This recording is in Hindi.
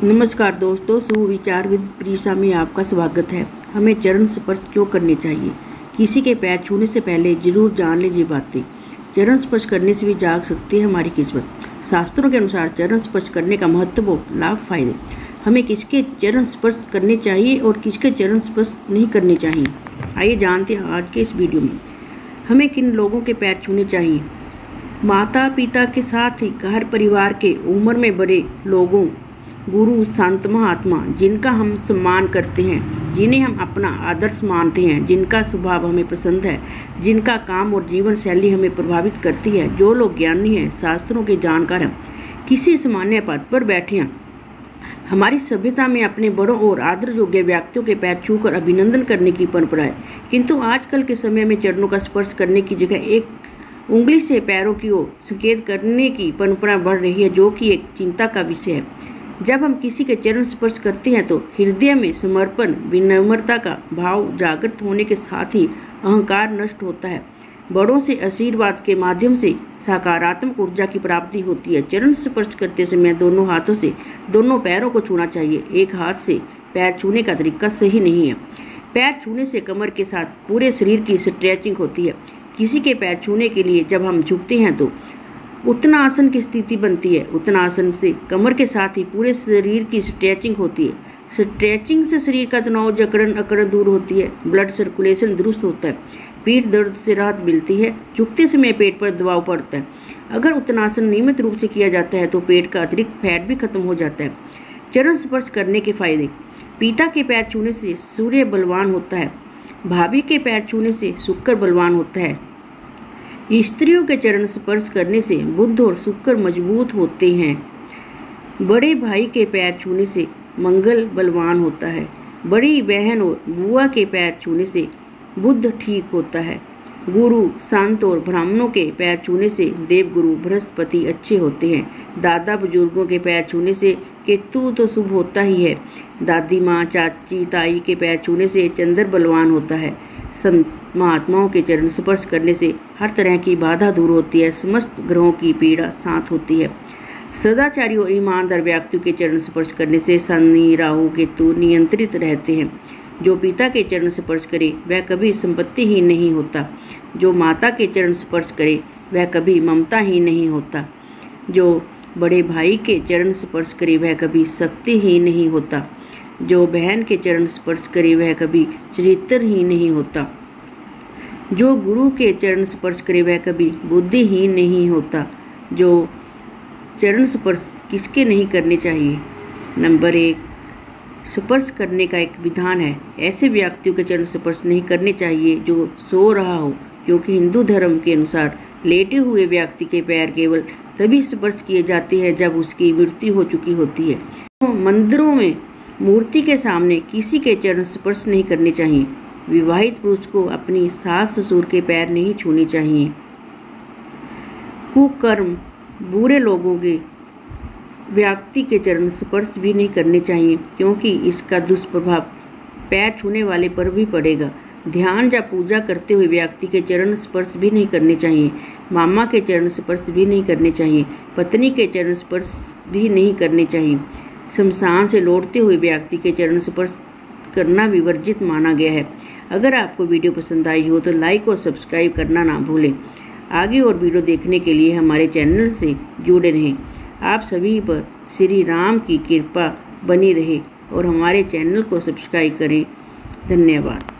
नमस्कार दोस्तों, सुविचार विद प्रीशा में आपका स्वागत है। हमें चरण स्पर्श क्यों करने चाहिए? किसी के पैर छूने से पहले जरूर जान लीजिए बातें। चरण स्पर्श करने से भी जाग सकती है हमारी किस्मत। शास्त्रों के अनुसार चरण स्पर्श करने का महत्व व लाभ फायदे। हमें किसके चरण स्पर्श करने चाहिए और किसके चरण स्पर्श नहीं करने चाहिए, आइए जानते हैं आज के इस वीडियो में। हमें किन लोगों के पैर छूने चाहिए? माता पिता के साथ ही घर परिवार के उम्र में बड़े लोगों, गुरु, संत, महात्मा जिनका हम सम्मान करते हैं, जिन्हें हम अपना आदर्श मानते हैं, जिनका स्वभाव हमें पसंद है, जिनका काम और जीवन शैली हमें प्रभावित करती है, जो लोग ज्ञानी हैं, शास्त्रों के जानकार हैं, किसी सामान्य पद पर बैठे हैं। हमारी सभ्यता में अपने बड़ों और आदर योग्य व्यक्तियों के पैर छूकर अभिनंदन करने की परंपरा है, किंतु आजकल के समय में चरणों का स्पर्श करने की जगह एक उंगली से पैरों की ओर संकेत करने की परंपरा बढ़ रही है, जो कि एक चिंता का विषय है। जब हम किसी के चरण स्पर्श करते हैं तो हृदय में समर्पण, विनम्रता का भाव जागृत होने के साथ ही अहंकार नष्ट होता है। बड़ों से आशीर्वाद के माध्यम से सकारात्मक ऊर्जा की प्राप्ति होती है। चरण स्पर्श करते समय दोनों हाथों से दोनों पैरों को छूना चाहिए। एक हाथ से पैर छूने का तरीका सही नहीं है। पैर छूने से कमर के साथ पूरे शरीर की स्ट्रेचिंग होती है। किसी के पैर छूने के लिए जब हम झुकते हैं तो उत्तनासन की स्थिति बनती है। उत्तनासन से कमर के साथ ही पूरे शरीर की स्ट्रेचिंग होती है। स्ट्रेचिंग से शरीर का तनाव, जकड़न, अकड़न दूर होती है। ब्लड सर्कुलेशन दुरुस्त होता है। पीठ दर्द से राहत मिलती है। झुकते समय पेट पर दबाव पड़ता है। अगर उत्तनासन नियमित रूप से किया जाता है तो पेट का अतिरिक्त फैट भी खत्म हो जाता है। चरण स्पर्श करने के फायदे। पिता के पैर छूने से सूर्य बलवान होता है। भाभी के पैर छूने से शुक्र बलवान होता है। स्त्रियों के चरण स्पर्श करने से बुध और शुक्र मजबूत होते हैं। बड़े भाई के पैर छूने से मंगल बलवान होता है। बड़ी बहन और बुआ के पैर छूने से बुध ठीक होता है। गुरु, संत और ब्राह्मणों के पैर छूने से देवगुरु बृहस्पति अच्छे होते हैं। दादा बुजुर्गों के पैर छूने से केतु तो शुभ होता ही है। दादी माँ, चाची, ताई के पैर छूने से चंद्र बलवान होता है। संत महात्माओं के चरण स्पर्श करने से हर तरह की बाधा दूर होती है। समस्त ग्रहों की पीड़ा शांत होती है। सदाचारी और ईमानदार व्यक्तियों के चरण स्पर्श करने से शनि, राहु, केतु नियंत्रित रहते हैं। जो पिता के चरण स्पर्श करे वह कभी संपत्तिहीन नहीं होता। जो माता के चरण स्पर्श करे वह कभी ममताहीन नहीं होता। जो बड़े भाई के चरण स्पर्श करे वह कभी शक्तिहीन नहीं होता। जो बहन के चरण स्पर्श करे वह कभी चरित्रहीन नहीं होता। जो गुरु के चरण स्पर्श करे वह कभी बुद्धिहीन नहीं होता। जो चरण स्पर्श किसके नहीं करने चाहिए? नंबर 1, स्पर्श करने का एक विधान है। ऐसे व्यक्तियों के चरण स्पर्श नहीं करने चाहिए जो सो रहा हो, क्योंकि हिंदू धर्म के अनुसार लेटे हुए व्यक्ति के पैर केवल तभी स्पर्श किए जाते हैं जब उसकी मृत्यु हो चुकी होती है। तो मंदिरों में मूर्ति के सामने किसी के चरण स्पर्श नहीं करने चाहिए। विवाहित पुरुष को अपनी सास ससुर के पैर नहीं छूने चाहिए। कुकर्म, बुरे लोगों के व्यक्ति के चरण स्पर्श भी नहीं करने चाहिए, क्योंकि इसका दुष्प्रभाव पैर छूने वाले पर भी पड़ेगा। ध्यान या पूजा करते हुए व्यक्ति के चरण स्पर्श भी नहीं करने चाहिए। मामा के चरण स्पर्श भी नहीं करने चाहिए। पत्नी के चरण स्पर्श भी नहीं करने चाहिए। शमशान से लौटते हुए व्यक्ति के चरण स्पर्श करना भी वर्जित माना गया है। अगर आपको वीडियो पसंद आई हो तो लाइक और सब्सक्राइब करना ना भूलें। आगे और वीडियो देखने के लिए हमारे चैनल से जुड़े रहें। आप सभी पर श्री राम की कृपा बनी रहे और हमारे चैनल को सब्सक्राइब करें। धन्यवाद।